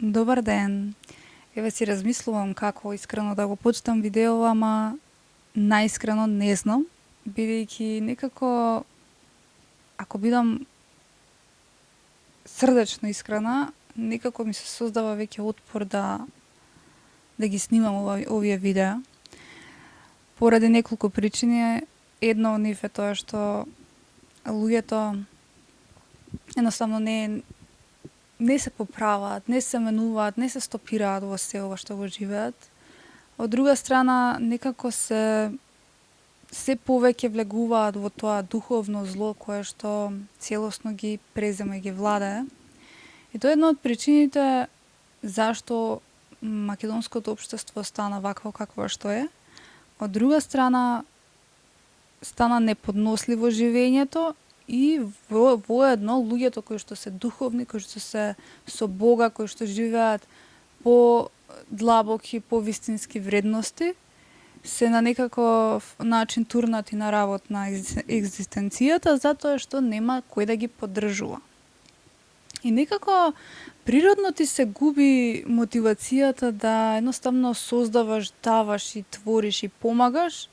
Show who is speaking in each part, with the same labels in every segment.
Speaker 1: Добар ден. Еве си размислувам како искрено да го почитам видео, ама наискрено не знам, бидејќи некако ако бидам срдечно искрена, некако ми се создава веќе отпор да ги снимам овие видеа. Поради неколку причини, една од нив е тоа што луѓето едноставно не се поправаат, не се менуваат, не се стопираат во се ова што го живеат. Од друга страна, некако се повеќе влегуваат во тоа духовно зло кое што целосно ги презема и ги владае. И тоа е една од причините зашто македонското општество стана вакво какво што е. Од друга страна, стана неподносливо живењето и воедно луѓето кои што се духовни, кои што се со Бога, кои што живеат по длабоки, по вистински вредности, се на некаков начин турнати на работ на екзистенцијата, затоа што нема кој да ги поддржува. И некако природно ти се губи мотивацијата да едноставно создаваш, даваш и твориш и помагаш,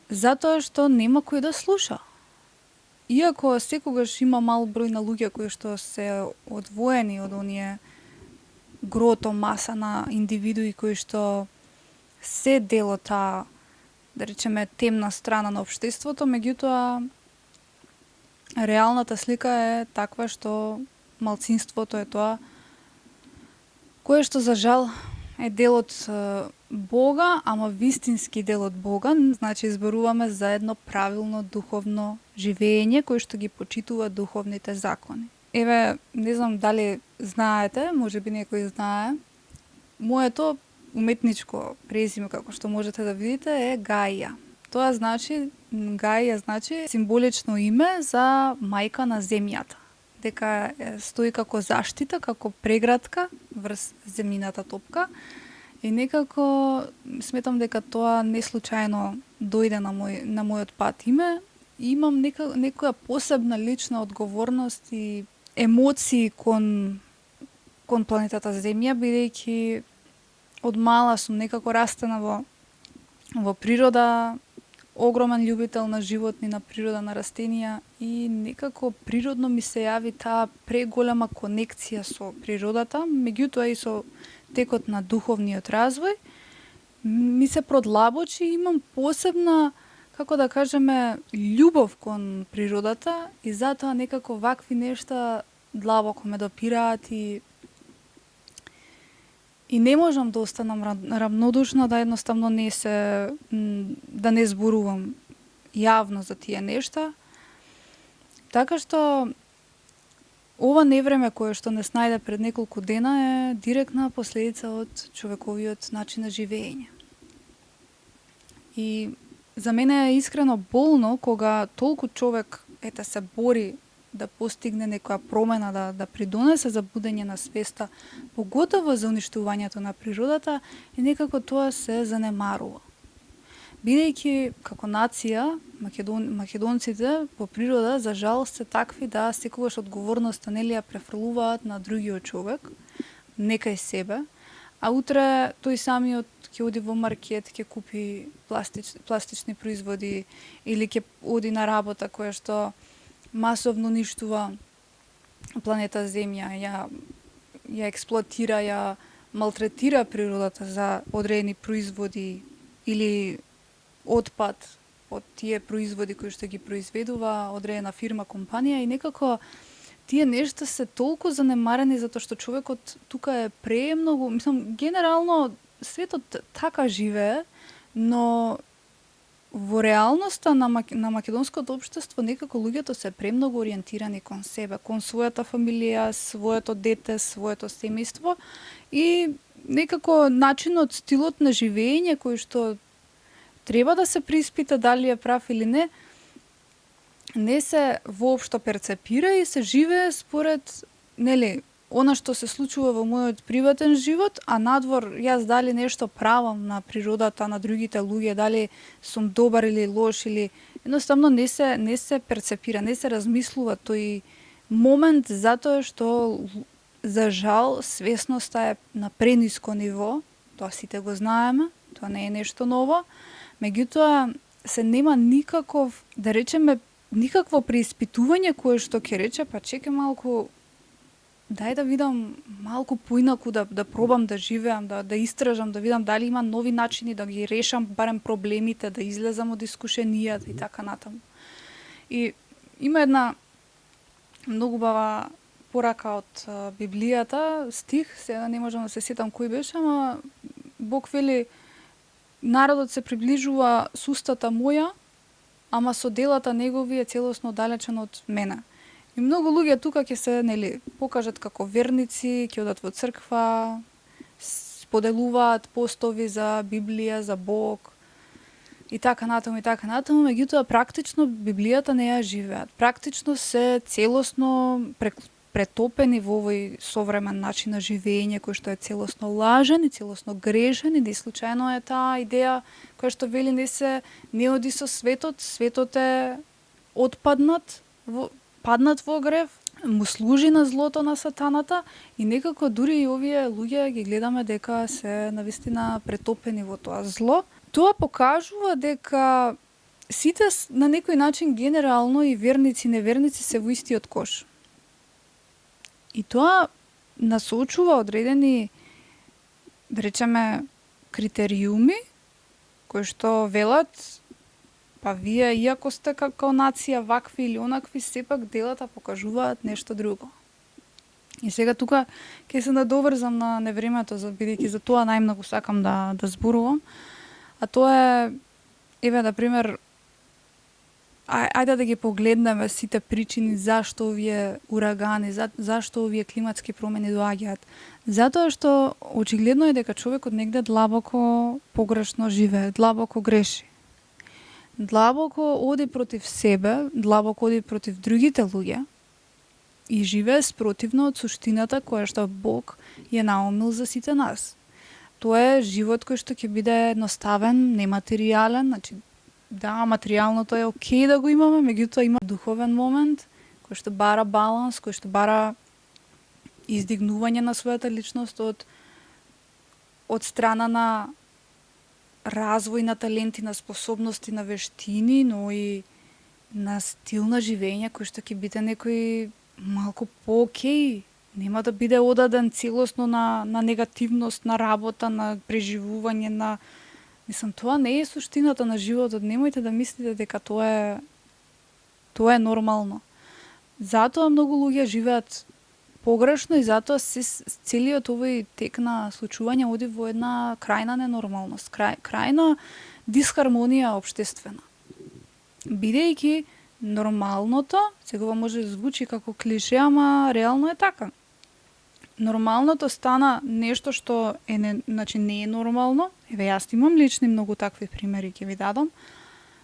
Speaker 1: затоа што нема кој да слуша. Иако секогаш има мал број на луѓе кои што се одвоени од оние грото маса на индивидуи кои што се дел од таа, да речеме, темна страна на општеството, меѓутоа реалната слика е таква што малцинството е тоа кое што за жал е дел од Бога, ама вистински дел од Бога, значи зборуваме за едно правилно духовно живење кој што ги почитува духовните закони. Еве, не знам дали знаете, можеби некој знае, моето уметничко презиме, како што можете да видите, е Гаја. Тоа значи, Гаја значи символично име за мајка на земјата. Дека стои како заштита, како преградка врз земјината топка. И некако сметам дека тоа не случајно дојде на мојот пат име. И имам некоја посебна лична одговорност и емоции кон планетата Земја, бидејќи од мала сум некако растена во природа, огромен љубител на животни, на природа, на растенија и некако природно ми се јави таа преголема конекција со природата, меѓутоа и со текот на духовниот развој, ми се продлабочи и имам посебна, како да кажеме, љубов кон природата и затоа некако вакви нешта длабоко ме допираат и не можам да останам рамнодушна, да едноставно да не зборувам јавно за тие нешта. Така што ова невреме кое што не снајде пред неколку дена е директна последица од човековиот начин на живење. И за мене е искрено болно кога толку човек се бори да постигне некоја промена, да придонесе за будење на свеста, поготово за уништувањето на природата, и некако тоа се занемарува. Бидејќи како нација, македонците по природа за жал се такви да секогаш одговорноста нели ја префрлуваат на другиот човек, некај себе, а утре тој самиот ќе оди во маркет, ќе купи пластични производи или ќе оди на работа која што масовно уништува планета Земја, ја експлоатира, ја малтретира природата за одредени производи или отпад од тие производи кои што ги произведува одредена фирма, компанија, и некако тие нешта се толку занемарени затоа што човекот тука е премногу, мислам, генерално светот така живее, но во реалноста на македонското општество некако луѓето се премногу ориентирани кон себе, кон својата фамилија, своето дете, своето семејство и некако начинот, стилот на живење кој што треба да се приспита дали е прав или не се воопшто перцепира и се живее според, нели, она што се случува во мојот приватен живот, а надвор јас дали нешто правам на природата, на другите луѓе, дали сум добар или лош, или едноставно не се перцепира, не се размислува тој момент, затоа што за жал, свесноста е на прениско ниво, тоа сите го знаеме, тоа не е нешто ново, меѓутоа се нема никаков, да речеме, никакво преиспитување кое што ќе рече, па чекај малку, дај да видам малку поинаку, да пробам да живеам, да истражам, да видам дали има нови начини да ги решам барем проблемите, да излезам од искушенијата и така натаму. И има една многу бава порака од Библијата, стих, сега не можам да се сетам кој беше, ама Бог вели: народот се приближува с устата моја, ама со делата негови е целосно далечен од мене. И многу луѓе тука ќе се, нели, покажат како верници, ќе одат во црква, споделуваат постови за Библија, за Бог и така натаму, меѓутоа практично Библијата не ја живеат. Практично се целосно претопени во овој современ начин на живење, кој што е целосно лажен и целосно грешен, и не случајно е таа идеја која што вели не оди со светот, светот е паднат во грев, му служи на злото на сатаната, и некако дури и овие луѓе ги гледаме дека се навистина претопени во тоа зло. Тоа покажува дека сите на некој начин генерално, и верници и неверници, се во истиот кош. И тоа насочува одредени, да речеме, критериуми кои што велат: па вие, иако сте како нација вакви или онакви, сепак делата покажуваат нешто друго. И сега тука ќе се надоврзам на невремето, бидејќи за тоа најмногу сакам да зборувам. А тоа е, еве, на пример, ајде да ги погледнеме сите причини зашто овие урагани, зашто овие климатски промени доаѓаат. Затоа што очигледно е дека човекот негде длабоко погрешно живее, длабоко греши. Длабоко оди против себе, длабоко оди против другите луѓе и живее спротивно од суштината која што Бог ја наумил за сите нас. Тоа е живот кој што ќе биде едноставен, нематеријален, значи да, материјалното е окей да го имаме, меѓутоа има духовен момент кој што бара баланс, кој што бара издигнување на својата личност од страна на развој на таленти, на способности, на вештини, но и на стил на живење кој што ќе биде некој малку по-окей. Нема да биде одаден целосно на негативност, на работа, на преживување, тоа не е суштината на животот. Немојте да мислите дека тоа е нормално. Затоа многу луѓе живеат погрешно и затоа целиот овој тек на случување оди во една крајна ненормалност, крајна дисхармонија општествена. Бидејќи нормалното, сега може да звучи како клише, ама реално е така. Нормалното стана нешто што не е нормално. Еве, јас имам лични многу такви примери, ќе ви дадам.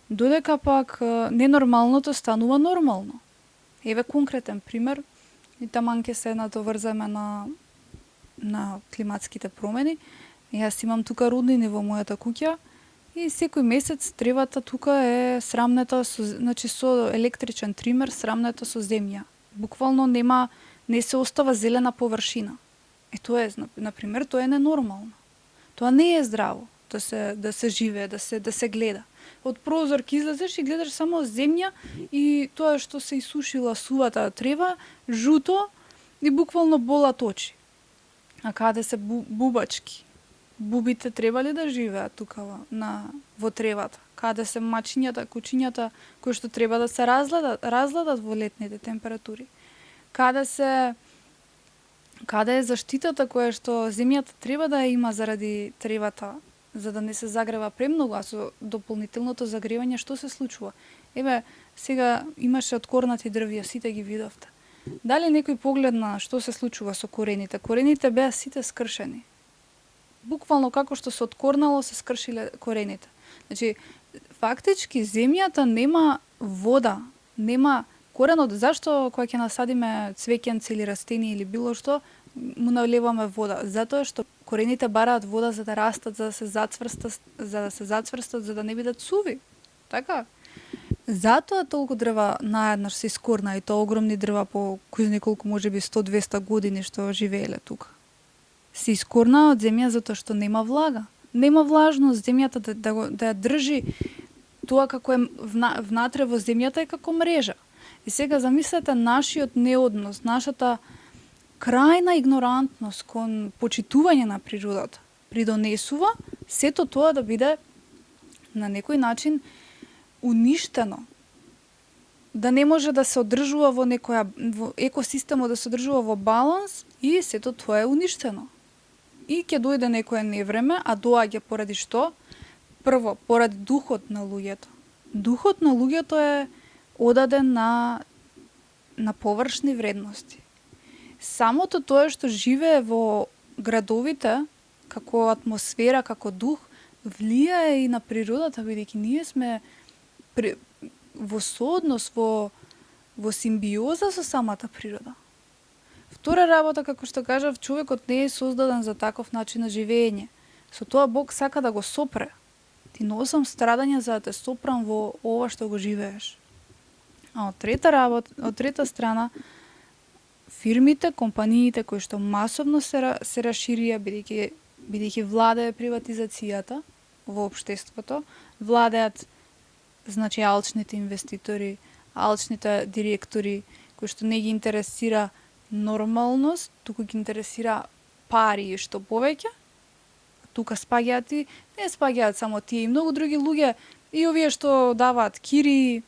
Speaker 1: Додека пак ненормалното станува нормално. Еве конкретен пример, и таман ќе се надоврзаме на климатските промени. Јас имам тука роднини во мојата куќа и секој месец тревата тука е срамнета со електричен тример, срамнета со земја. Буквално не се остава зелена површина. Тоа е, например, тоа е ненормално. Тоа не е здраво да се живее, да се гледа. Од прозор ќе излезеш и гледаш само земја и тоа што се исушила сувата трева, жуто, и буквално болат очи. А каде се бубачки? Бубите треба ли да живеат тука во тревата? Каде се мачињата, кучињата кои што треба да се разладат во летните температури? Каде е заштитата која што земјата треба да ја има заради тревата, за да не се загрева премногу, а со дополнителното загревање што се случува? Еве, сега имаше откорнати дрвја, сите ги видовте. Дали некој погледна што се случува со корените? Корените беа сите скршени. Буквално како што се откорнало, се скршиле корените. Значи, фактички земјата нема вода, нема коренот. Зашто кога ќе насадиме цвеќенци или растени или било што, му наливаме вода? Затоа што корените бараат вода за да растат, за да се зацврстат, за да не бидат суви. Така? Затоа толку дрва наеднаш се искорна и тоа огромни дрва по кој знае колку можеби 100-200 години што живееле тука. Се искорна од земја затоа што нема влага. Нема влажност земјата да ја држи тоа како е внатре во земјата е како мрежа. И сега замислете нашиот неоднос, нашата крајна игнорантност кон почитување на природата придонесува сето тоа да биде на некој начин уништено. Да не може да се одржува во во екосистемот да се одржува во баланс и сето тоа е уништено. И ќе дојде некое невреме, а доаѓа поради што? Прво, поради духот на луѓето. Духот на луѓето е одаден на површни вредности. Самото тоа што живее во градовите, како атмосфера, како дух, влијае и на природата, бидејќи ние сме во сооднос, во симбиоза со самата природа. Втора работа, како што кажав, човекот не е создаден за таков начин на живење. Со тоа Бог сака да го сопре. Ти носам страдање за да те сопрам во ова што го живееш. А од трета страна, фирмите, компаниите кои што масовно се расширија, бидејќи владее приватизацијата во општеството, владеат значи алчните инвеститори, алчните директори, кои што не ги интересира нормалност, туку ги интересира пари и што повеќе. Тука спаѓаат и не спаѓаат само тие и многу други луѓе, и овие што даваат кири,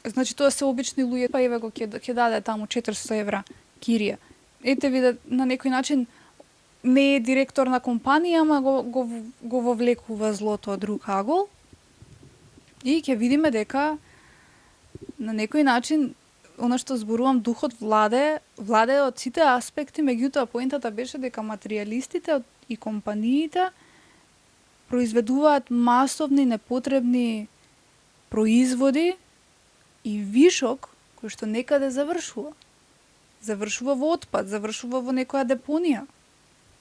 Speaker 1: значи тоа се обични луѓе, па еве го ќе даде таму 400 евра кирија. Ете ви да на некој начин не е директор на компанија, ама го вовлекува злото од друг агол. И ќе видиме дека на некој начин она што зборувам, духот владее од сите аспекти, меѓутоа поентата беше дека материјалистите и компаниите произведуваат масовни непотребни производи и вишок кој што некаде завршува. Завршува во отпад, завршува во некоја депонија.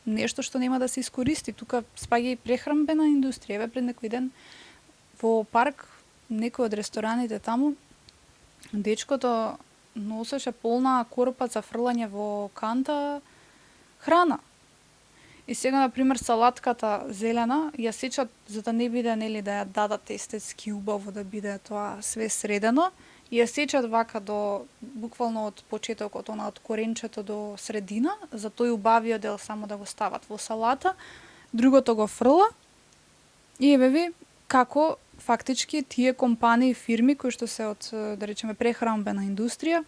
Speaker 1: Нешто што нема да се искористи. Тука спаѓа и прехранбена индустрија. Еве пред некој ден во парк, некој од рестораните таму, дечкото носеше полна корпа за фрлање во канта храна. И сега, например, салатката зелена ја сечат за да не биде, нели, да ја дадат естетски убаво, да биде тоа све средено, и ја сечат вака до буквално од почетокот, од коренчето до средина, за тој убавиот дел само да го стават во салата, другото го фрла, и еве ви како фактички тие компании и фирми кои што се од, да речеме, прехранбена индустрија,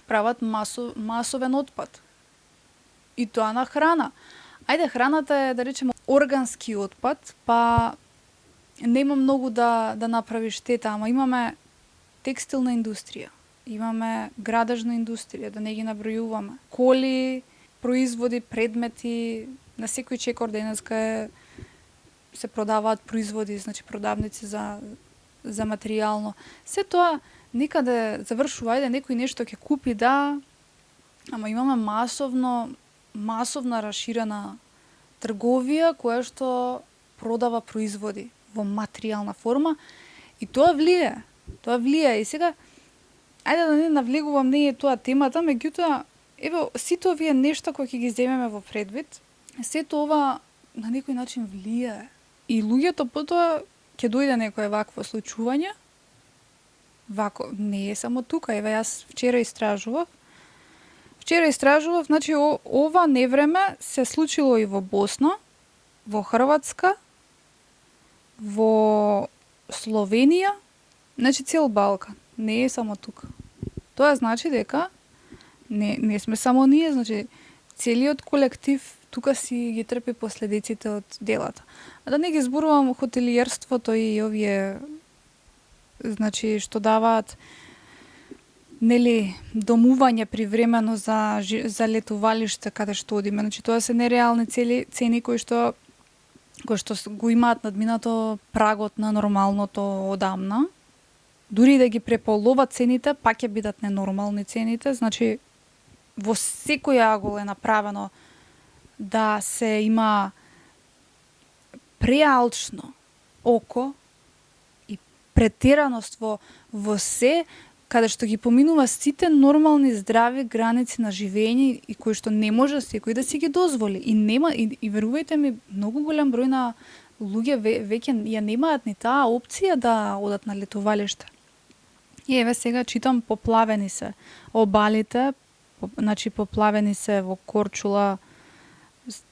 Speaker 1: прават масовен отпад. И тоа на храна. Ајде, храната е, да речеме, органски отпад, па нема многу да направи штета, ама имаме текстилна индустрија, имаме градежна индустрија, да не ги набројуваме. Коли, производи, предмети, на секој чекор денеска се продаваат производи, значи продавници за материјално. Се тоа некаде завршува, ајде некој нешто ќе купи, да, ама имаме масовна расширена трговија која што продава производи во материјална форма и тоа влијае. Тоа влијае. И сега, ајде да не навлегувам, не е тоа темата, меѓутоа, еве, сите овие нешта кои ќе ги земеме во предвид, сето ова на некој начин влијае. И луѓето потоа ќе дојде некое вакво случување, вако, не е само тука, еве јас вчера истражував, значи ова невреме се случило и во Босна, во Хрватска, во Словенија, значи цел Балкан, не е само тука. Тоа значи дека не сме само ние, значи целиот колектив тука си ги трпи последиците од делата. А да не ги зборувам хотелиерството и овие, значи, што даваат, нели, домување привремено за летувалиште каде што одиме. Значи, тоа се нереални цени кои што го имаат надминато прагот на нормалното одамна. Дури да ги преполуват цените, пак ќе бидат ненормални цените. Значи, во секој агол е направено да се има преалчно око и претераност во се, каде што ги поминува сите нормални здрави граници на живење и кои што не може секој да си ги дозволи. И нема и верувајте ми, многу голем број на луѓе веќе ја немаат ни таа опција да одат на летувалиште. И еве сега читам, поплавени се обалите, значи поплавени се во Корчула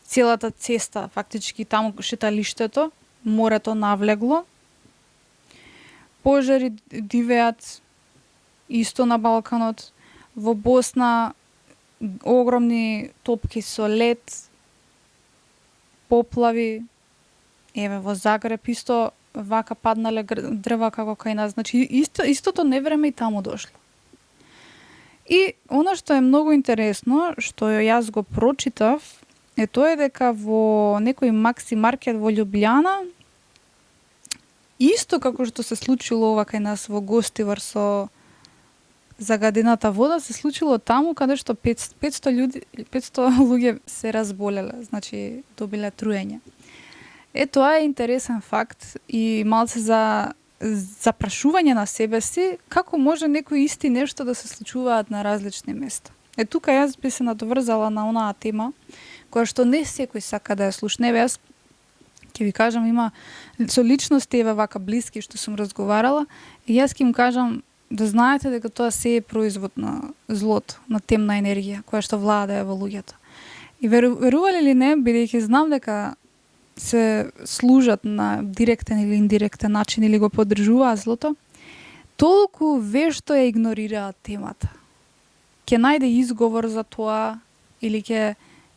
Speaker 1: целата цеста, фактички таму шеталиштето, морето навлегло. Пожари дивеат исто на Балканот, во Босна огромни топки со лед, поплави, еве во Загреб исто вака паднале дрва како кај нас, значи истото невреме и таму дошло. И она што е многу интересно, што јас го прочитав, е тоа дека во некој Макси Маркет во Љубљана, исто како што се случило ова кај нас во Гостивар со загадената вода, се случило таму каде што 500 луѓе се разболеле, значи добиле труење. Тоа е интересен факт и малце за запрашување на себе си, како може некои исти нешто да се случуваат на различни места. Тука јас би се надоврзала на онаа тема, која што не секој сака да ја слушне. Јас ќе ви кажам, има со личности еве вака блиски што сум разговарала, и јас ќе им кажам да знаете дека тоа се е производ на злото, на темна енергија, која што владее во луѓето. И верували или не, бидејќи знам дека се служат на директен или индиректен начин или го поддржуваат злото, толку вешто ја игнорираат темата. Ќе најде изговор за тоа, или ќе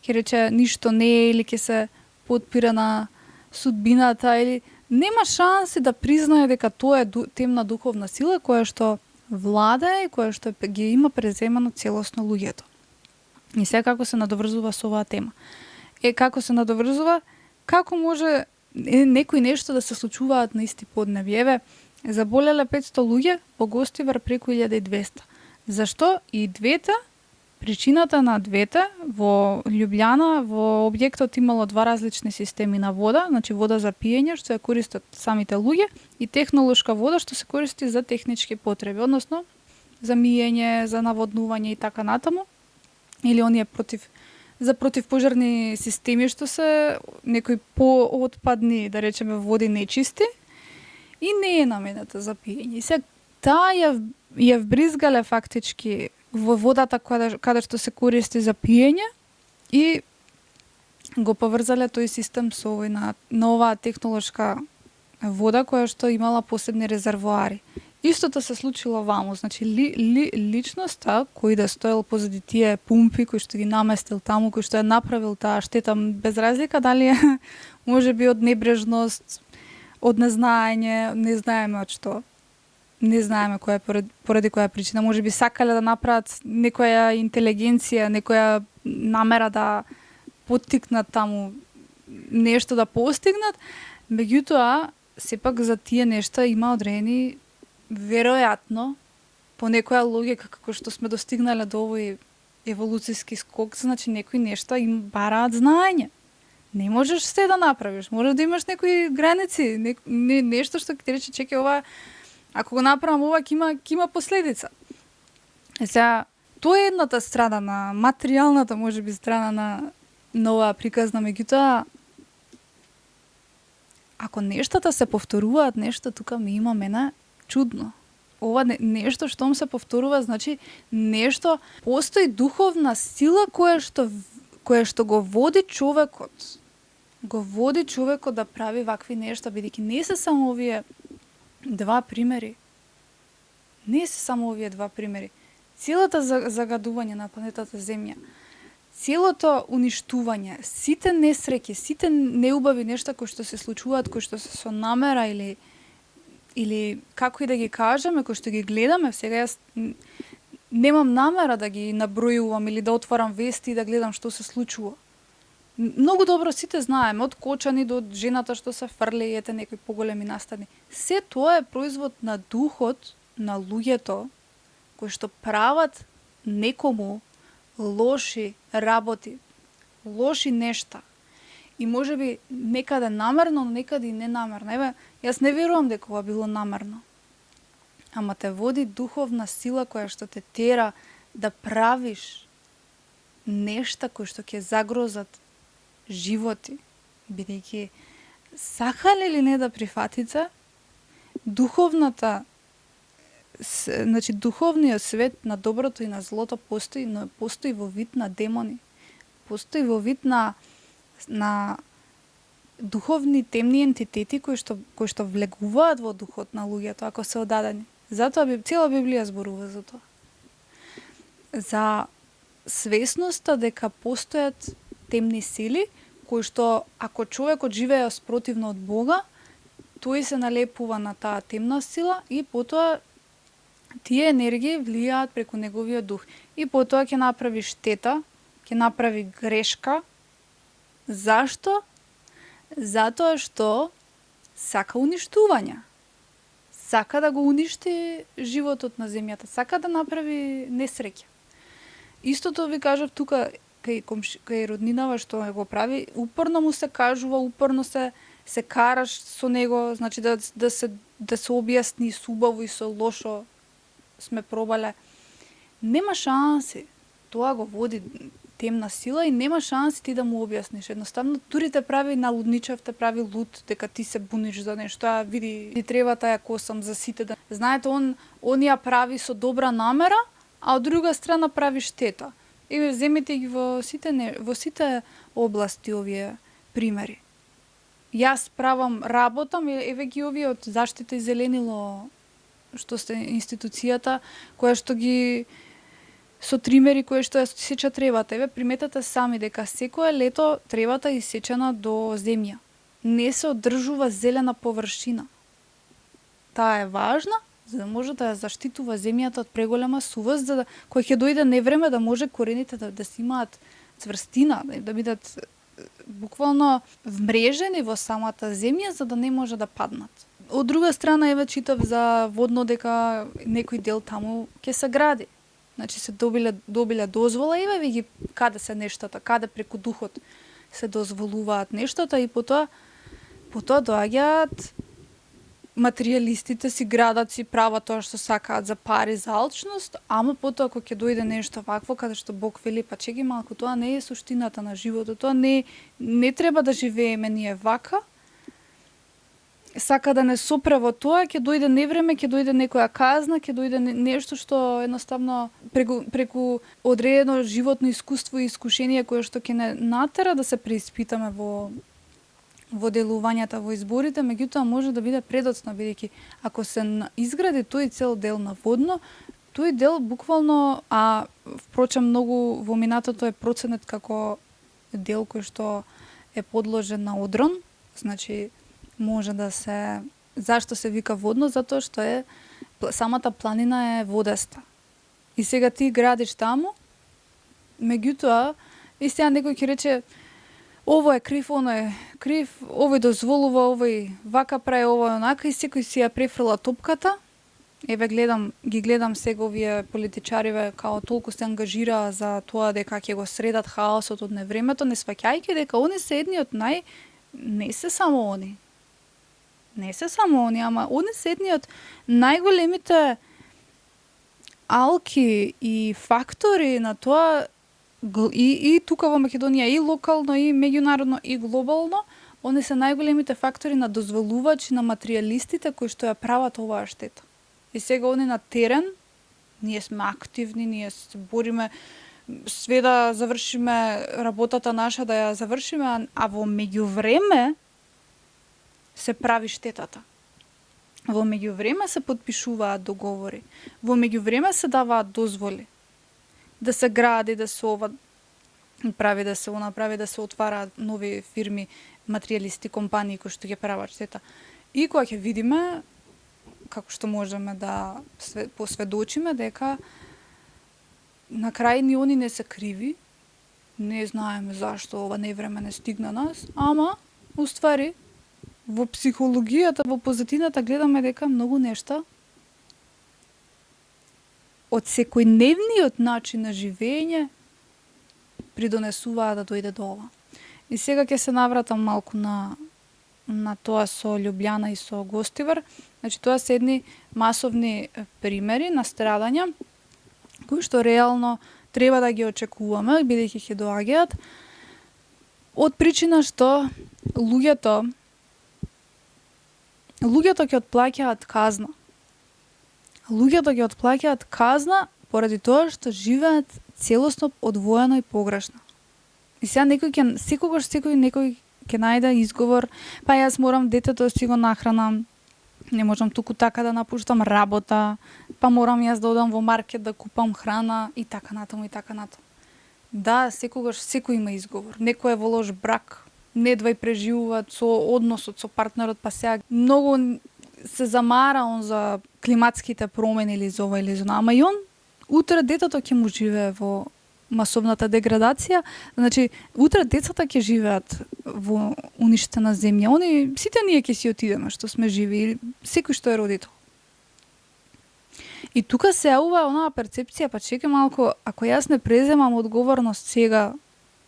Speaker 1: рече ништо не е, или ќе се подпира на судбината, или нема шанси да признае дека тоа е темна духовна сила која што владае и која што ги има преземано целосно луѓето. И сега како се надоврзува со оваа тема? Како се надоврзува? Како може некој нешто да се случуваат на исти подневи? Еве, заболеле 500 луѓе, во Гостивар преку 1200. Зашто и двете? Причината на двете, во Љубљана, во објектот имало два различни системи на вода, значи вода за пиење, што ја користат самите луѓе, и технолошка вода, што се користи за технички потреби, односно за миење, за наводнување и така натаму, или оние за противпожарни системи што се некои поотпадни, да речеме, води нечисти, и не е намената за пиење. И сега таа ја вбризгале фактички во водата каде што се користи за пиење и го поврзале тој систем со овој на оваа технолошка вода која што имала посебни резервоари. Истото се случило ваму, значи личноста кој да стоел позади тие пумпи, кој што ги наместил таму, кој што ја направил таа штета, без разлика дали е можеби од небрежност, од незнаење, не знаеме од што. Не знаеме која поради која причина, можеби сакале да направат некоја интелигенција, некоја намера да поттикнат таму нешто да постигнат, меѓутоа сепак за тие нешта има одредени, веројатно, по некоја логика како што сме достигнале до овој еволуцијски скок, значи некои нешта им бараат знаење. Не можеш се да направиш, можеш да имаш некои граници, нешто што ќе ти рече чеке ова, ако го направам ова, ќе има последица. Сега, тоа е едната страна на материјалната, можеби страна на оваа приказна, меѓутоа ако нештата се повторуваат, нешто тука ми има мене чудно. Ова нешто што се повторува, значи нешто, постои духовна сила која што го води човекот. Го води човекот да прави вакви нешта, бидејќи не се само овие два примери. Не се само овие два примери. Целата загадување на планетата Земја, целото уништување, сите несреќи, сите неубави нешта кои што се случуваат, кои што се со намера или како и да ги кажеме, кои што ги гледаме, сега јас немам намера да ги набројувам или да отварам вести и да гледам што се случува. Многу добро сите знаеме, од кочани до жената што се фрли и ете некои поголеми настани. Се тоа е производ на духот на луѓето кои што прават некому лоши работи, лоши нешта. И можеби некаде намерно, некаде и ненамерно. Еве, јас не верувам дека ова било намерно. ама те води духовна сила која што те тера да правиш нешта кои што ќе загрозат животи, бидејќи сакале или не да прифатите, духовната значи духовниот свет на доброто и на злото постои, но постои во вид на демони. Постои во вид на духовни темни ентитети кои што влегуваат во духот на луѓето ако се одадени. Затоа цела Библија зборува за тоа. За свесноста дека постојат темни сили кои што ако човекот живее спротивно од Бога, тој се налепува на таа темна сила и потоа тие енергии влијаат преку неговиот дух. И потоа ќе направи штета, ќе направи грешка. Зашто? Затоа што сака уништување. Сака да го уништи животот на земјата, сака да направи несреќа. Истото ви кажав тука кај роднинава што го прави, упорно му се кажува, упорно се караш со него, значи да се објасни со убаво и со лошо сме пробале. Нема шанси. Тоа го води темна сила и нема шанси ти да му објасниш. Едноставно, дури те прави налудничав, те прави луд, дека ти се буниш за нешто, а види, ти треба таа косам за сите. Знаете, он ја прави со добра намера, а од друга страна прави штета. Еве, земете ги во сите области овие примери. Јас правам, работам, еве ги овие од Заштита и зеленило, што сте институцијата, која што ги со тримери кои што ја сеча тревата. Еве, приметете сами дека секое лето тревата е исечена до земја. Не се одржува зелена површина. Таа е важна, за да може да ја заштитува земјата од преголема сувост, за да кој ќе дојде невреме да може корените да си имаат цврстина, да бидат буквално вмрежени во самата земја за да не може да паднат. Од друга страна, еве читав за водно дека некој дел таму ќе се гради. Значи се добиле дозвола, еве ви ги каде се нештата, каде преку духот се дозволуваат нештата и потоа доаѓаат материјалистите, си градат, си прават тоа што сакаат за пари, за алчност, ама потоа кога ќе дојде нешто вакво каде што Бог вели, па чеки малку, тоа не е суштината на животот, тоа не треба да живееме ние вака. Сака да не сопре во тоа, ќе дојде невреме, ќе дојде некоја казна, ќе дојде нешто што едноставно преку одредено животно искуство и искушение кое што ќе не натера да се преиспитаме во делувањата, во изборите, меѓутоа може да биде предоцна, бидејќи ако се изгради тој цел дел на водно, тој дел буквално, а впрочем многу во минатото е проценет како дел кој што е подложен на одрон, значи може да се... Зашто се вика водно? Затоа што самата планина е водеста. И сега ти градиш таму, меѓутоа, и сега некој ќе рече ово е крив, оно е крив, овој дозволува, овој вака прави, овој онака, и секој си ја префрла топката. Еве ги гледам сега овие политичариве као толку се ангажираа за тоа дека ќе го средат хаосот од невремето, не сваќајќи дека они се едни од не се само они. Не се само они, ама они се едни од најголемите алки и фактори на тоа и тука во Македонија, и локално, и меѓународно, и глобално, они се најголемите фактори на дозволувачи на материјалистите кои што ја прават оваа штета. И сега они на терен, ние сме активни, ние се бориме све да завршиме работата наша, да ја завршиме, а во меѓувреме се прави штетата. Во меѓувреме се потпишуваат договори. Во меѓувреме се даваат дозволи да се гради, да се прави, да се направи, да се отвараат нови фирми, материјалисти, компании кои што ќе прават штета. И кога ќе видиме како што можеме да посведочиме дека на крај ни они не се криви, не знаеме зашто ова невреме не стигна нас, ама уствари во психологијата, во позитината гледаме дека многу нешта од секојдневниот начин на живење придонесуваа да дојде до ова. И сега ќе се навратам малку на на тоа со Љубљана и со Гостивар. Значи тоа се едни масовни примери на страдања кои што реално треба да ги очекуваме бидејќи ќе доаѓаат од причина што луѓето ќе отплаќаат казна. Луѓето ќе отплаќаат казна поради тоа што живеат целосно одвоено и погрешно. И сега некој ќе најде изговор, па јас морам детето да си го нахранам, не можам туку така да напуштам работа, па морам јас да одам во маркет да купам храна и така натаму и така натаму. Да, секој има изговор. Некој е во лош брак, недва и преживуваат со односот со партнерот, па сега многу се замара он за климатските промени или за ова или за она, ама и он утре детето ќе му живее во масовната деградација, значи утре децата ќе живеат во уништена земја. Они сите ние ќе си отидеме што сме живи, секој што е родител. И тука се јавува онаа перцепција, па чекај малку, ако јас не преземам одговорност сега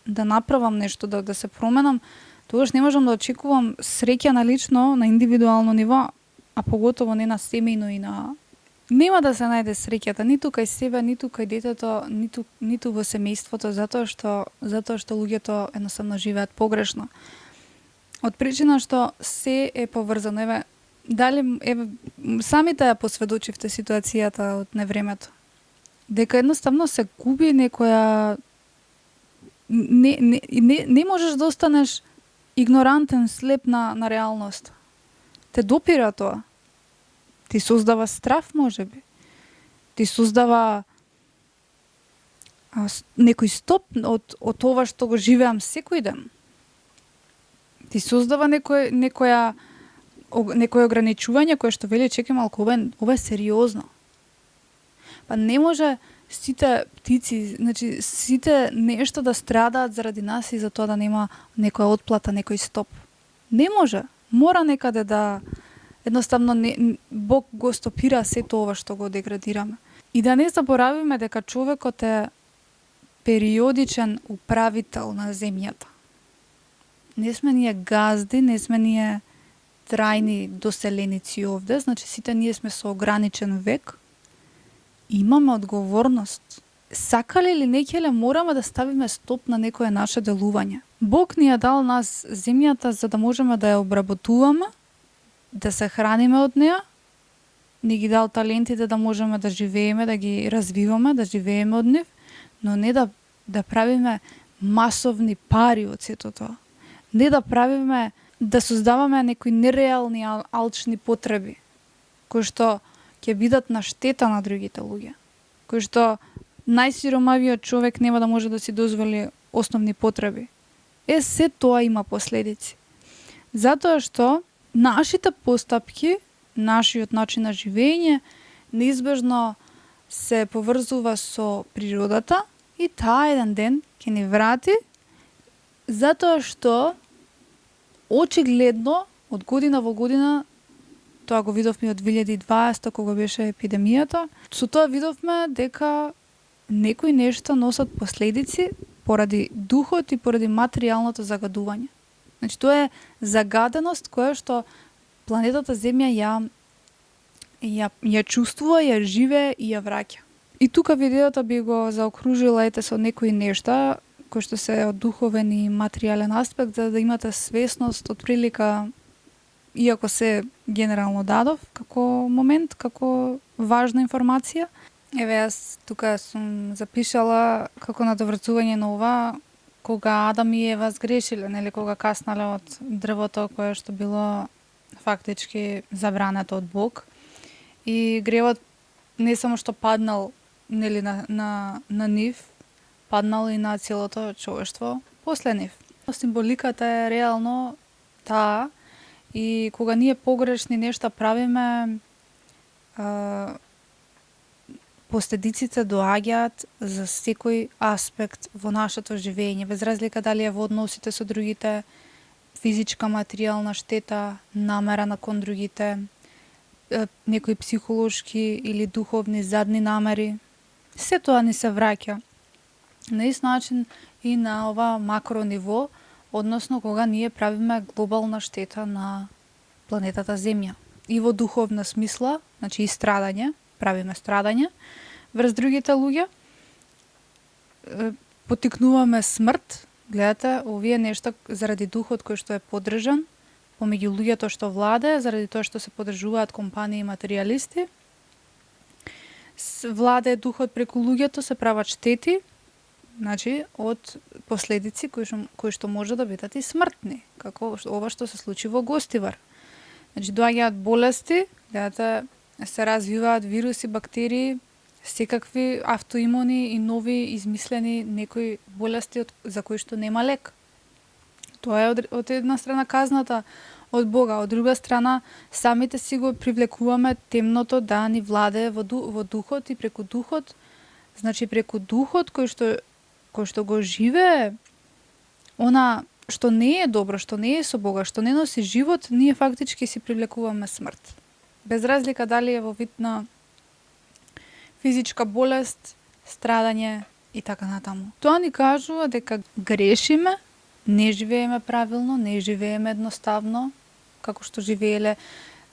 Speaker 1: да направам нешто, да се променам, тогаш не можам да очекувам среќа на лично, на индивидуално ниво, а поготово не на семејно и на... Нема да се најде среќата ниту кај себе, ниту кај детето, ниту во семејството, затоа што луѓето едноставно живеат погрешно. Од причина што се е поврзано. Самите ја посведочивте ситуацијата од невремето. Дека едноставно се губи некоја... Не можеш да останеш игнорантен, слеп на реалност. Те допира тоа. Ти создава страв, можеби. Ти создава некој стоп од това што го живеам секој ден. Ти создава некој ограничување кое што вели чекај малку, ова е сериозно. Па не може сите птици, значи сите нешто да страдаат заради нас и за тоа да нема некоја отплата, некој стоп. Не може. Мора некаде да едноставно Бог го стопира сето ова што го деградираме. И да не заборавиме дека човекот е периодичен управител на земјата. Не сме ние газди, не сме ние трајни доселеници овде, значи сите ние сме со ограничен век. Имаме одговорност. Сакале или не ќе мораме да ставиме стоп на некое наше делување. Бог ни ја дал нас земјата за да можеме да ја обработуваме, да се храниме од неа, ни ги дал талентите да можеме да живееме, да ги развиваме, да живееме од нив, но не да правиме масовни пари од сето тоа. Не да создаваме некои нереални алчни потреби, кои што ќе бидат на штета на другите луѓе, кои што најсиромавиот човек нема да може да си дозволи основни потреби. Се тоа има последици. Затоа што нашите постапки, нашиот начин на живење неизбежно се поврзува со природата и таа еден ден ќе ни врати, затоа што очигледно од година во година, тоа го видовме од 2020 кога беше епидемијата, со тоа видовме дека некои нешта носат последици поради духот и поради материјалното загадување. Значи тоа е загаденост која што планетата Земја ја чувствува, ја живее и ја враќа. И тука видеото би го заокружила со некои нешта кои што се од духовен и материјален аспект, за да имате свесност од прилика, иако се генерално дадов како момент, како важна информација. Јас тука сум запишала како надоврзување на ова, кога Адам и Ева сгрешиле, нели, кога каснале од дрвото кое што било фактички забрането од Бог. И гревот не само што паднал, нели, на нив, паднал и на целото човештво после нив. Символиката е реално таа, и кога ние погрешни нешта правиме, последиците доаѓаат за секој аспект во нашето живење, без разлика дали е во односите со другите, физичка, материјална штета, намера кон другите, некои психолошки или духовни задни намери. Се тоа ни се враќа на ист начин и на ова макро ниво, односно кога ние правиме глобална штета на планетата Земја. И во духовна смисла, значи и страдање, правиме страдање врз другите луѓе, потикнуваме смрт. Гледате, овие нешта заради духот кој што е поддржан помеѓу луѓето што владе, заради тоа што се поддржуваат компании и материјалисти, владе духот преку луѓето, се прават штети, значи од последици кои што може да бидат и смртни, како ова што се случи во Гостивар. Значи доаѓаат болести, гледате, се развиваат вируси, бактерии, секакви автоимуни и нови измислени некои болести за кои што нема лек. Тоа е од една страна казната од Бога, од друга страна самите си го привлекуваме темното да ни владее во духот и преку духот, значи преку духот кој што го живее, она што не е добро, што не е со Бога, што не носи живот, ние фактички си привлекуваме смрт. Без разлика дали е во вид на физичка болест, страдање и така натаму. Тоа ни кажува дека грешиме, не живееме правилно, не живееме едноставно, како што живееле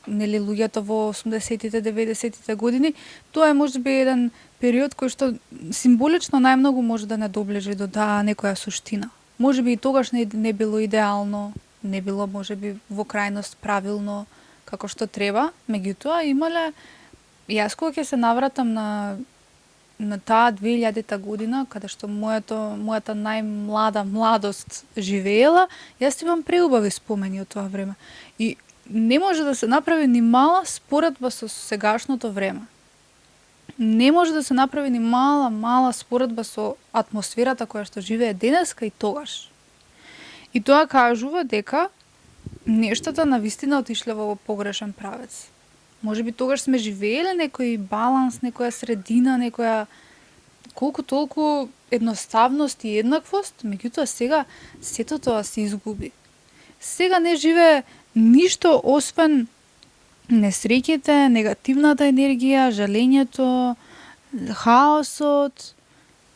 Speaker 1: нели луѓето во 80-тите, 90-тите години. Тоа е можеби еден период кој што символично најмногу може да не доближи до некоја суштина. Можеби и тогаш не било идеално, не било можеби во крајност правилно како што треба, меѓутоа имале, јас кога ќе се навратам на таа 2000-та година, каде што мојата најмлада младост живеела, јас имам преубави спомени од тоа време. И не може да се направи ни мала споредба со сегашното време. Не може да се направи ни мала споредба со атмосферата која што живее денеска и тогаш. И тоа кажува дека нештата навистина отишле во погрешен правец. Можеби тогаш сме живееле некој баланс, некоја средина, некоја колку толку едноставност и еднаквост, меѓутоа сега сето тоа се изгуби. Сега не живее ништо освен несреќите, негативната енергија, жалењето, хаосот.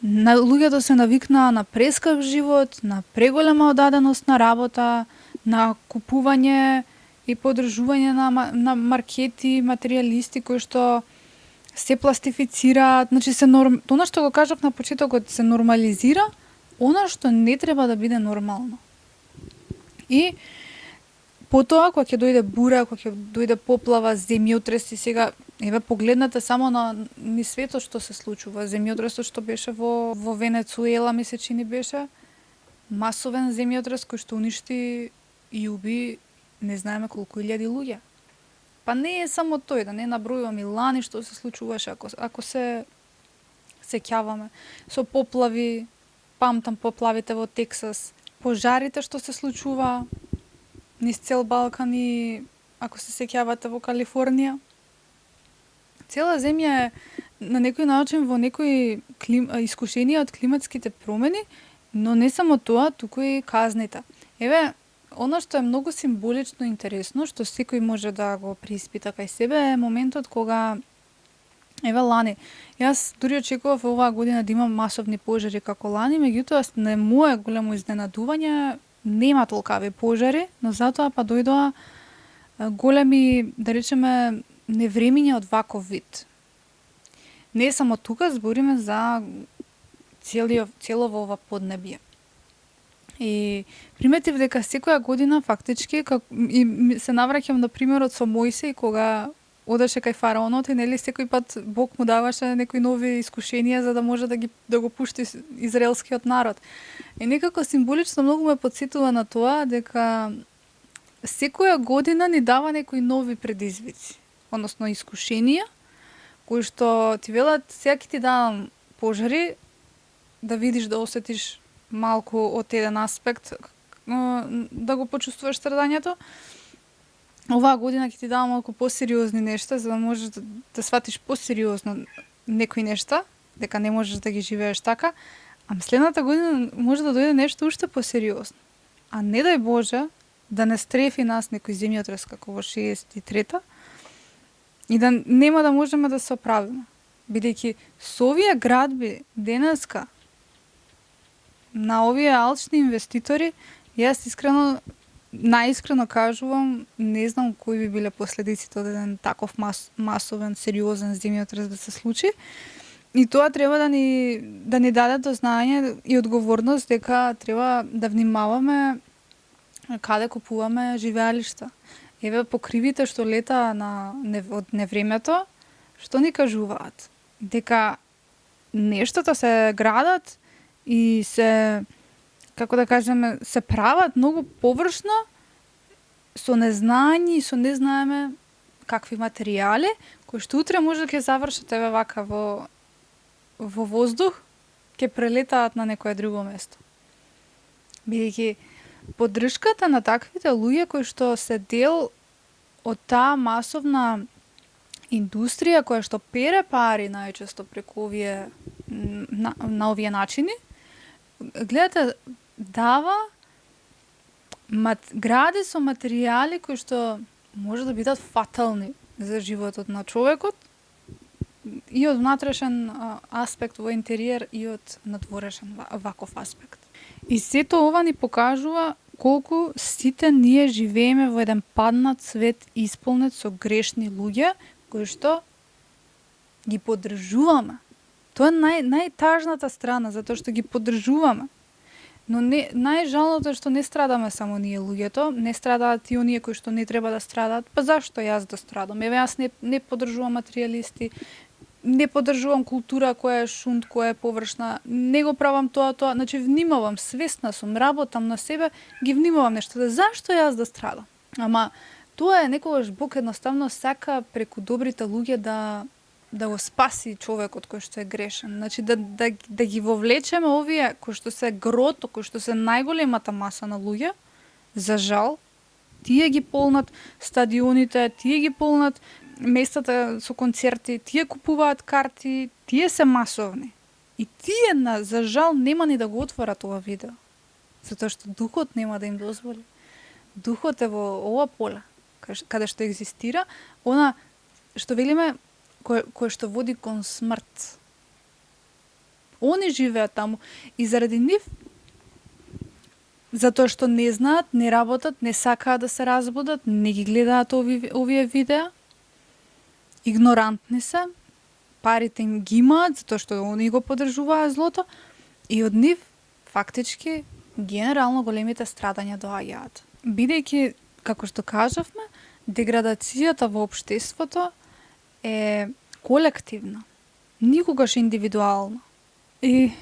Speaker 1: Луѓето се навикнаа на прескап живот, на преголема одаденост на работа, на купување и поддржување на маркети, материјалисти кои што се пластифицираат, значи она што го кажав на почетокот, се нормализира она што не треба да биде нормално. И потоа кога ќе дојде бура, кога ќе дојде поплава, земјотреси, сега еве погледнете само на светот што се случува, земјотресот што беше во Венецуела, ми се чини беше масовен земјотрес кој што уништи и уби не знаеме колку илјади луѓе. Па не е само тој, да не набројувам и лани што се случуваше, ако се сеќаваме, со поплави, памтам поплавите во Тексас, пожарите што се случува низ цел Балкан и ако се сеќавате во Калифорнија. Цела земја е на некој начин во некои искушенија од климатските промени, но не само тоа, туку и казните. Еве, она што е многу символично интересно, што секој може да го преиспита кај себе, е моментот кога, еве лани, јас дури очекував оваа година да имам масовни пожари како лани, меѓутоа на мое големо изненадување нема толкави пожари, но затоа па дојдоа големи, да речеме, невремиња од ваков вид. Не само тука, збориме за цело во ова поднебје. И приметив дека секоја година фактички и се навраќам на примерот со Мојсей кога одеше кај фараонот и нели секој пат Бог му даваше некои нови искушенија за да може да го пушти израелскиот народ. И некако символично многу ме потсетува на тоа дека секоја година ни дава некои нови предизвици, односно искушенија кои што ти велат сега ќе ти давам пожари да видиш, да осетиш малку од еден аспект, да го почувствуваш страдањето. Оваа година ќе ти давам малку посериозни нешта, за да можеш да сватиш посериозно некои нешта, дека не можеш да ги живееш така, а следната година може да дојде нешто уште посериозно. А не дај Боже да не стрефи нас некој земјотрес како во 63-та и да нема да можеме да се оправиме. Бидејќи со овие градби денеска на овие алчни инвеститори, Јас искрено, наискрено кажувам, не знам кои би биле последиците од еден таков масовен, сериозен земјотрес да се случи. И тоа треба да ни даде до знаење и одговорност дека треба да внимаваме каде купуваме живеалишта. Еве покривите што лета од невремето, што ни кажуваат? Дека нештата се градат и се, како да кажеме, се прават многу површно, со незнање и со не знаеме какви материјали, кои што утре може да ќе завршат еве вака во воздух, ќе прелетаат на некое друго место. Бидејќи поддршката на таквите луѓе кои што се дел од таа масовна индустрија која што пере пари најчесто преку овие на овие начини, гледате, дава гради со материјали кои што може да бидат фатални за животот на човекот и од внатрешен аспект во интериер и од надворешен ваков аспект. И сето ова ни покажува колку сите ние живееме во еден паднат свет исполнет со грешни луѓе кои што ги поддржуваме. Тоа е најтажната страна, затоа што ги поддржуваме. Но најжалното е што не страдаме само ние луѓето, не страдаат и оние кои што не треба да страдаат. Па зашто јас да страдам? Еве јас не поддржувам материјалисти, не поддржувам култура која е шунт, која е површна, не го правам тоа, значи внимавам, свесна сум, работам на себе, ги внимавам нештата. Зашто јас да страдам? Ама тоа е некогаш Бог едноставно сака преку добрите луѓе да го спаси човекот кој што е грешен. Значи да ги вовлечеме овие кои што се грото, кои што се најголемата маса на луѓе, за жал, тие ги полнат стадионите, тие ги полнат местата со концерти, тие купуваат карти, тие се масовни. И тие, за жал, нема ни да го отворат ова видео. Затоа што духот нема да им дозволи. Духот е во ова поле, каде што екзистира, она што велиме, кој што води кон смрт. Они живеат таму и заради нив, затоа што не знаат, не работат, не сакаат да се разбудат, не ги гледаат овие видеа, игнорантни се, парите им ги имаат, затоа што они го поддржуваат злото, и од нив, фактички, генерално големите страдања доаѓаат. Бидејќи, како што кажавме, деградацијата во општеството е колективна, никогаш индивидуална. И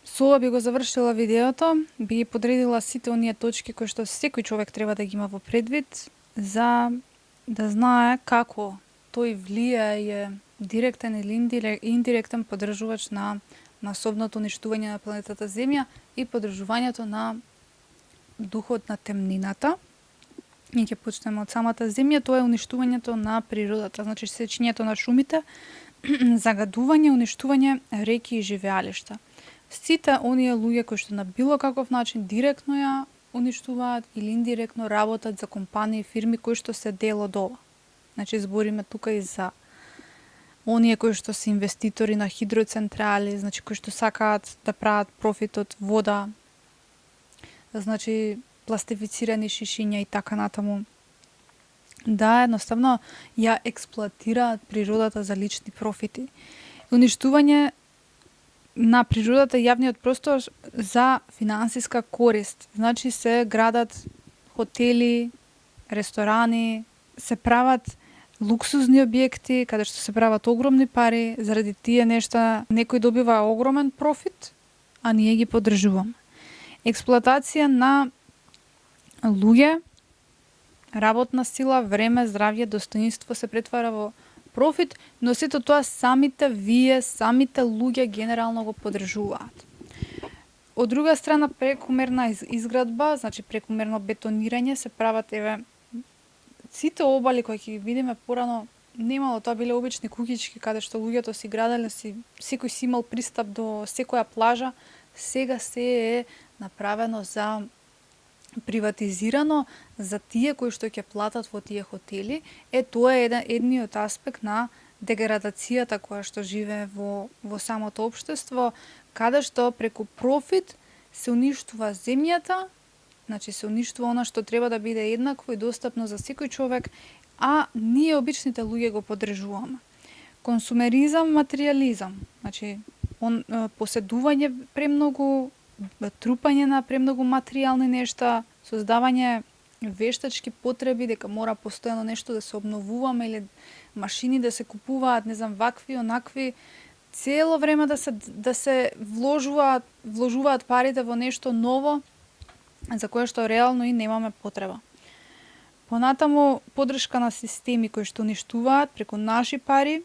Speaker 1: со ова би го завршила видеото, би ги подредила сите оние точки кои што секој човек треба да ги има во предвид за да знае како тој влијае директен или индиректен поддржувач на масовното уништување на планетата Земја и поддржувањето на духот на темнината. И ќе почнеме од самата Земја, тоа е уништувањето на природата, значи сечењето на шумите, загадување, уништување реки и живеалишта. Сите оние луѓе кои што на било каков начин директно ја уништуваат или индиректно работат за компании и фирми кои што се дел од ова. Значи збориме тука и за оние кои што се инвеститори на хидроцентрали, значи кои што сакаат да прават профит од вода, значи пластифицирани шишиња и така натаму. Да, едноставно ја експлоатираат природата за лични профити. Уништување на природата и јавниот простор за финансиска корист. Значи се градат хотели, ресторани, се прават луксузни објекти каде што се прават огромни пари, заради тие нешта некој добива огромен профит, а ние ги поддржуваме. Експлоатација на луѓе, работна сила, време, здравје, достоинство се претвара во профит, но сето тоа самите луѓе генерално го поддржуваат. Од друга страна, прекумерна изградба, значи прекумерно бетонирање, се прават, еве, сите обали кои ќе ги видиме порано, немало, тоа биле обични куќички каде што луѓето си граделе, секој си имал пристап до секоја плажа, сега се е направено за приватизирано за тие кои што ќе платат во тие хотели. Тоа е едниот аспект на деградацијата која што живее во самото општество, каде што преку профит се уништува земјата, Значи се уништува она што треба да биде еднакво и достапно за секој човек, а ние обичните луѓе го поддржуваме. Консумеризам, материјализам. Значи поседување премногу, трупање на премногу материјални нешта, создавање вештачки потреби дека мора постојано нешто да се обновуваме или машини да се купуваат, не знам, вакви, онакви, цело време да се вложуваат парите во нешто ново за кое што реално и немаме потреба. Понатаму поддршка на системи кои што уништуваат преку наши пари,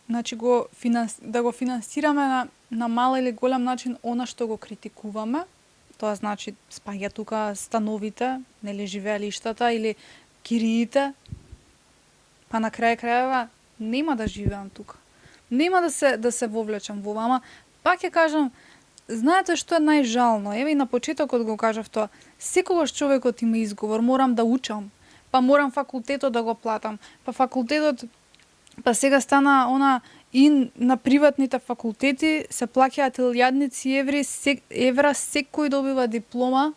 Speaker 1: значи да го финансираме на мал или голем начин она што го критикуваме. Тоа значи спаѓа тука становите, нели живеелиштата или кириите. Па на крај крајава нема да живеам тука. Нема да се вовлечам во вама. Пак ќе кажам, знаете што е најжално? Еве и на почетокот го кажав тоа. Секогаш човекот има изговор, морам да учам, па морам факултетот да го платам, па сега стана она и на приватните факултети се плаќаат илјадници евра, секој добива диплома,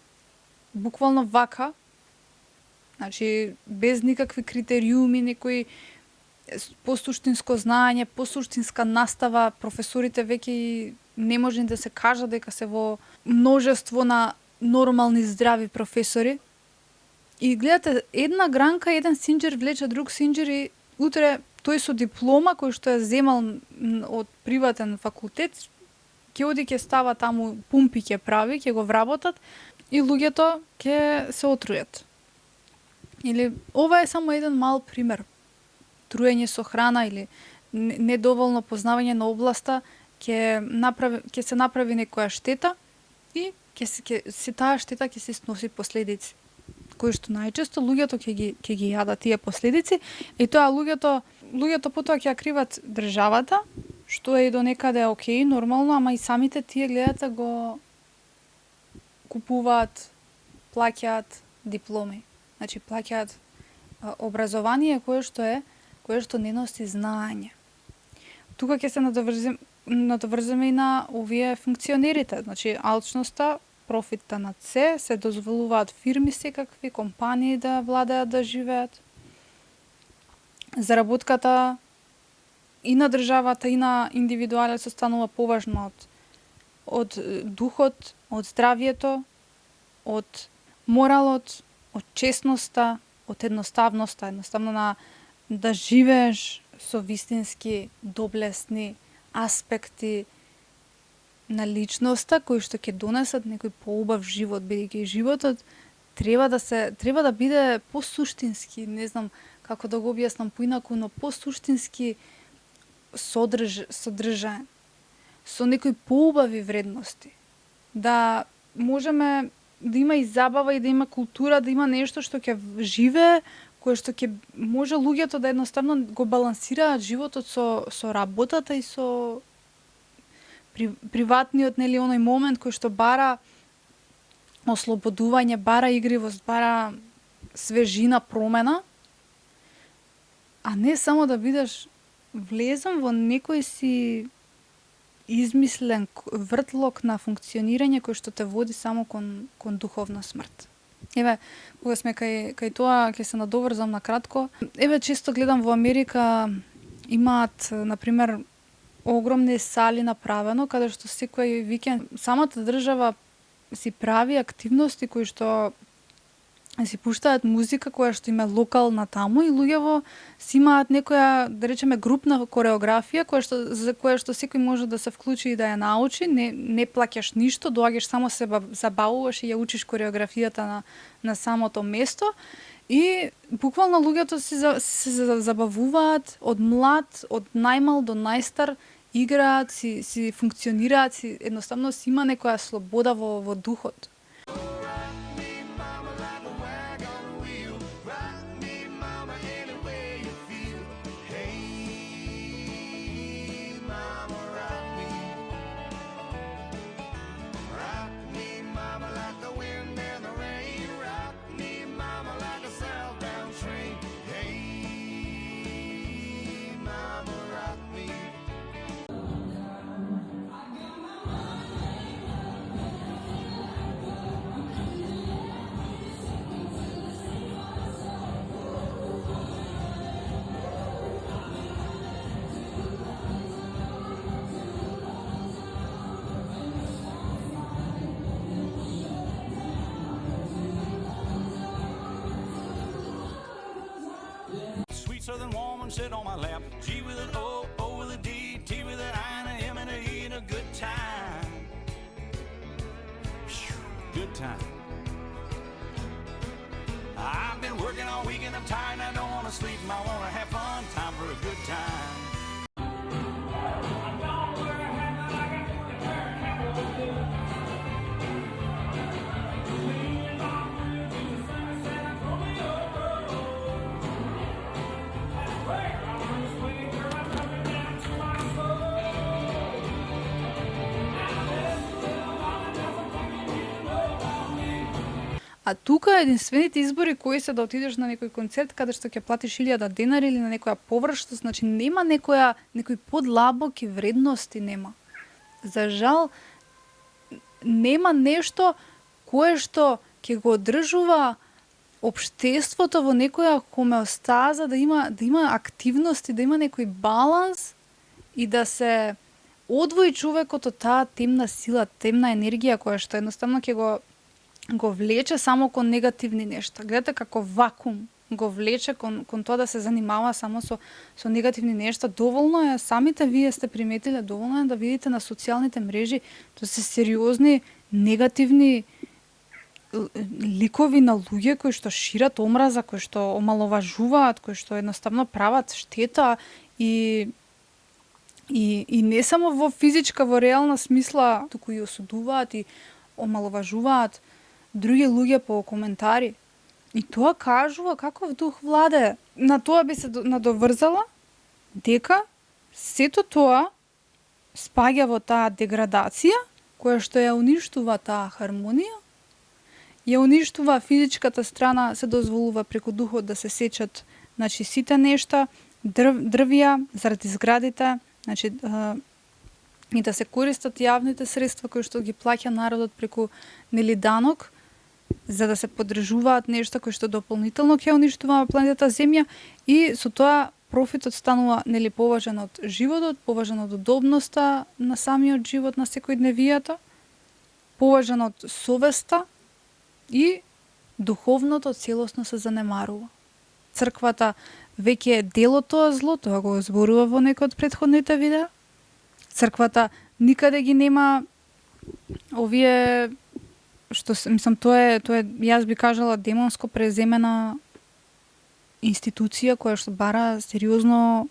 Speaker 1: буквално вака, значи без никакви критериуми, некои посуштинско знаење, посуштинска настава, професорите веќе не може да се кажа дека се во множество на нормални здрави професори. И гледате, една гранка, еден синџер влече друг синџер и утре тој со диплома кој што е земал од приватен факултет, ќе оди ќе става таму пумпи ќе прави, ќе го вработат и луѓето ќе се отрујат. Или ова е само еден мал пример. Труење со храна или недоволно познавање на областа ќе се направи некоја штета и таа штета ќе се сноси последици, кои што најчесто луѓето ќе ги јадат тие последици и тоа луѓето потоа ќе ја криват државата, што е и до некаде окей, нормално, ама и самите тие гледате го купуваат, плаќаат дипломи. Значи плаќаат образование кое што не носи знаење. Тука ќе се надоврземе и на овие функционерите, значи алчноста, профитта над се дозволуваат фирми секакви, компании да владеат да живеат. Заработката и на државата и на индивидуалот се станува поважно од духот, од здравието, од моралот, од честноста, од едноставноста, да живееш со вистински доблесни аспекти на личноста кои што ќе донесат некој поубав живот, бидејќи животот треба да биде посуштински, не знам како да го објаснам поинаку, но посуштински содржаен, со некои поубави вредности. Да можеме да има и забава и да има култура, да има нешто што ќе живее, кое што ќе може луѓето да едноставно го балансираат животот со работата и со приватниот, нели, оној момент кој што бара ослободување, бара игривост, бара свежина, промена, а не само да бидеш влезен во некој си измислен вртлок на функционирање кој што те води само кон духовна смрт. Еве, кога сме кај тоа, ќе се надоврзам на кратко. Еве, често гледам во Америка имаат, например, огромни сали направено, каде што секој викенд самата држава си прави активности кои што си пуштаат музика која што има локална таму и луѓето си имаат некоја, да речеме, групна кореографија за која што секој може да се вклучи и да ја научи, не плаќаш ништо, доаѓаш само се забавуваш и ја учиш кореографијата на самото место и буквално луѓето се забавуваат од млад, од најмал до најстар, играат, си функционираат, едноставно си има некоја слобода во духот.
Speaker 2: southern woman sit on my lap. G with an O, O with a D, T with an I, and a M and a E, and a good time. Good time. I've been working all week and I'm tired and I don't want to sleep and I want to have fun. Time for a good time.
Speaker 1: А тука единствените избори кои се да отидеш на некој концерт каде што ќе платиш 1000 денари или на некоја површност, значи нема некои подлабоки вредности нема. За жал нема нешто кое што ќе го одржува општеството во некоја хомеостаза, да има активности, да има некој баланс и да се одвои човекот од таа темна сила, темна енергија која што едноставно ќе го влече само кон негативни нешта. Гледате како вакуум го влече кон тоа да се занимава само со негативни нешта. Доволно е, самите вие сте приметиле, доволно е да видите на социјалните мрежи, тоа се сериозни негативни ликови на луѓе кои што шират омраза, кои што омаловажуваат, кои што едноставно прават штета и не само во физичка, во реална смисла, туку и осудуваат и омаловажуваат други луѓе по коментари. И тоа кажува каков дух владе. На тоа би се надоврзала дека сето тоа спаѓа во таа деградација која што ја уништува таа хармонија, ја уништува физичката страна, се дозволува преку духот да се сечат, значи сите нешта, дрвја заради зградите, значи и да се користат јавните средства кои што ги плаќа народот преку данок, за да се поддржуваат нешта кои што дополнително ќе уништуваат планетата Земја, и со тоа профитот станува поважен од животот, поважен од удобноста на самиот живот на секојдневијата, поважен од совеста, и духовното целосно се занемарува. Црквата веќе е дел од тоа зло, тоа го зборува во некој од претходните видеа. Црквата никаде ги нема овие што мислам, тоа е јас би кажала демонско преземена институција која што бара сериозно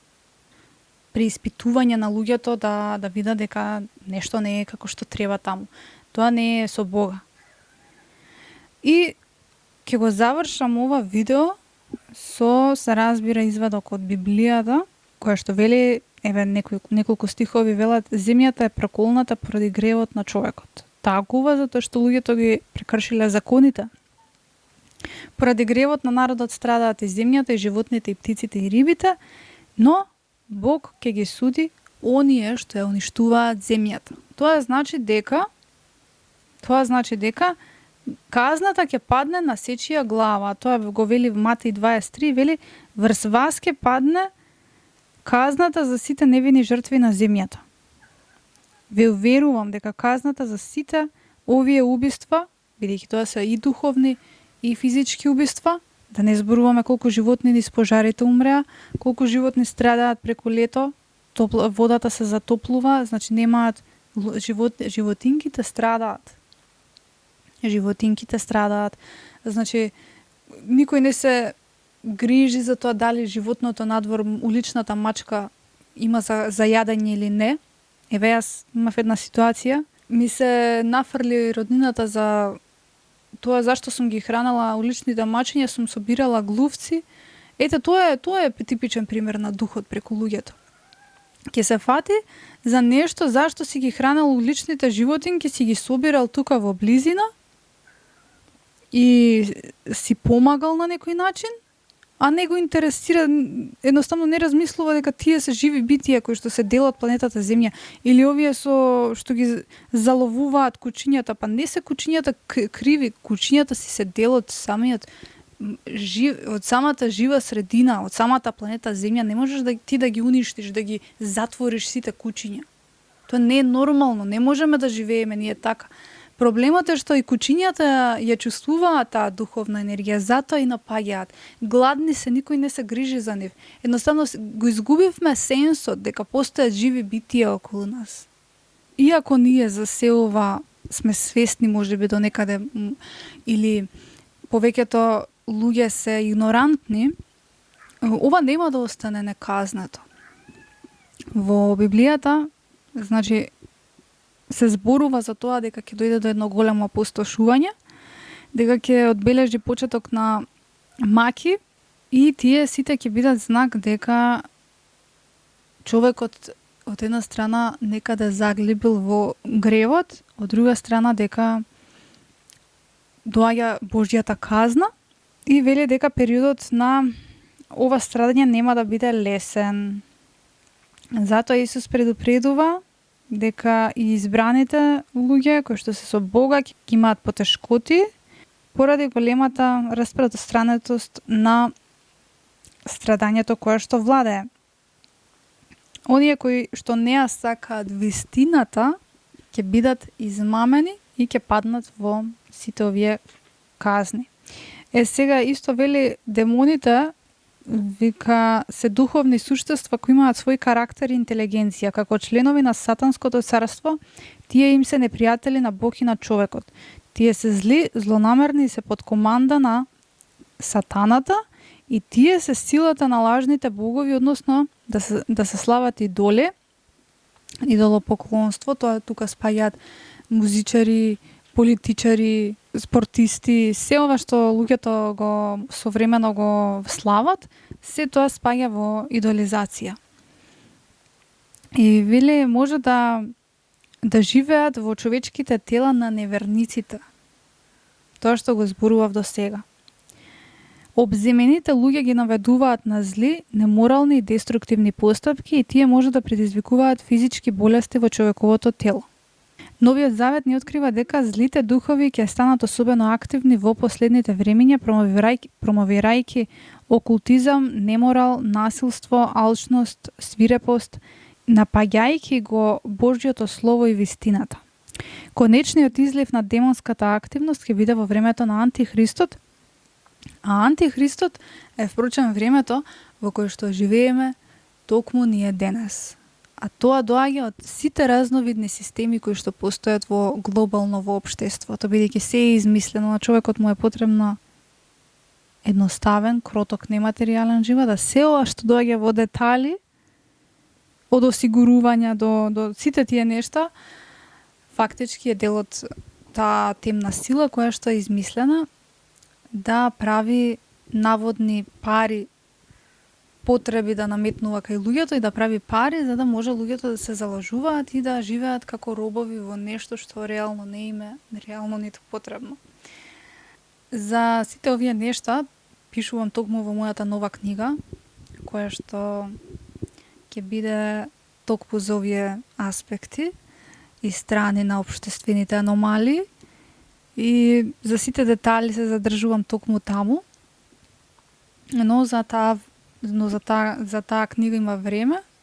Speaker 1: преиспитување на луѓето да видат дека нешто не е како што треба таму. Тоа не е со Бога. И ќе го завршам ова видео со, се разбира, извадок од Библијата, која што вели, еве неколку стихови велат: земјата е проколната поради гревот на човекот. Такува затоа што луѓето ги прекршиле законите. Поради гревот на народот страдаат и земјата, и животните, и птиците, и рибите, но Бог ќе ги суди оние што ја уништуваат земјата. Тоа значи дека казната ќе падне на сечија глава. Тоа го вели во Матеј 23, вели: врз вас ќе падне казната за сите невини жртви на земјата. Ве уверувам дека казната за сите овие убиства, бидејќи тоа се и духовни и физички убиства, да не зборуваме колку животни низ пожарите умреа, колку животни страдаат преку лето, водата се затоплува, значи немаат животинките страдаат. Животинките страдаат. Значи никој не се грижи за тоа дали животното надвор, уличната мачка има за јадење или не. Еве, јас имав една ситуација, ми се нафрли роднината за тоа зашто сум ги хранела уличните мачиња, сум собирала глувци. Ете, тоа е типичен пример на духот преку луѓето. Ќе се фати за нешто зашто си ги хранел уличните животинки, си ги собирал тука во близина и си помагал на некој начин, а не го интересира, едноставно не размислува дека тие се живи битија кои што се дел од планетата Земја, или овие што ги заловуваат кучињата, па не се кучињата криви, кучињата си се дел од од самата жива средина, од самата планета Земја. Не можеш ти да ги уништиш, да ги затвориш сите кучиња. Тоа не е нормално, не можеме да живееме ние така. Проблемот е што и кучињата ја чувствуваат таа духовна енергија, затоа и напаѓаат. Гладни се, никој не се грижи за нив. Едноставно го изгубивме сенсот дека постојат живи битија околу нас. Иако ние за се ова сме свесни можеби до некаде или повеќето луѓе се игнорантни, ова нема да остане неказнато. Во Библијата, значи, се зборува за тоа дека ќе дојде до едно големо опустошување, дека ќе одбележи почеток на маки и тие сите ќе бидат знак дека човекот од една страна некаде заглибил во гревот, од друга страна дека доаѓа Божјата казна и вели дека периодот на ова страдање нема да биде лесен. Затоа Исус предупредува дека и избраните луѓе кои што се со Бога ќе имаат потешкоти поради големата распространетост на страдањето кое што владее. Оние кои што не ја сакаат вистината ќе бидат измамени и ќе паднат во сите овие казни. Сега исто вели демоните вика се духовни суштества кои имаат свој карактер и интелигенција. Како членови на сатанското царство, тие им се непријатели на Бог и на човекот. Тие се зли, злонамерни и се под команда на сатаната и тие се силата на лажните богови, односно да се слават идоли, идолопоклонство, тоа тука спаѓаат музичари, политичари, спортисти, се ова што луѓето го современо го слават, се тоа спаѓа во идолизација. И вели може да живеат во човечките тела на неверниците. Тоа што го зборував до сега. Обземените луѓе ги наведуваат на зли, неморални и деструктивни постапки и тие може да предизвикуваат физички болести во човековото тело. Новиот завет ни открива дека злите духови ќе станат особено активни во последните времиња, промовирајќи окултизам, неморал, насилство, алчност, свирепост, напаѓајќи го Божјото слово и вистината. Конечниот излив на демонската активност ќе биде во времето на Антихристот, а Антихристот е впрочем времето во кое што живееме токму ние денес. А тоа доаѓа од сите разновидни системи кои што постојат во глобално во општеството, бидејќи се е измислено, на човекот му е потребно едноставен, кроток, нематеријален живот, да се ова што доаѓа во детали, од осигурувања до сите тие нешта, фактички е дел од таа темна сила која што е измислена да прави наводни пари потреби да наметнува кај луѓето и да прави пари за да може луѓето да се залажуваат и да живеат како робови во нешто што реално не име, реално ниту потребно. За сите овие нешта пишувам токму во мојата нова книга, која што ќе биде токму за овие аспекти и страни на општествените аномалии и за сите детали се задржувам токму таму. Но за таа книга има време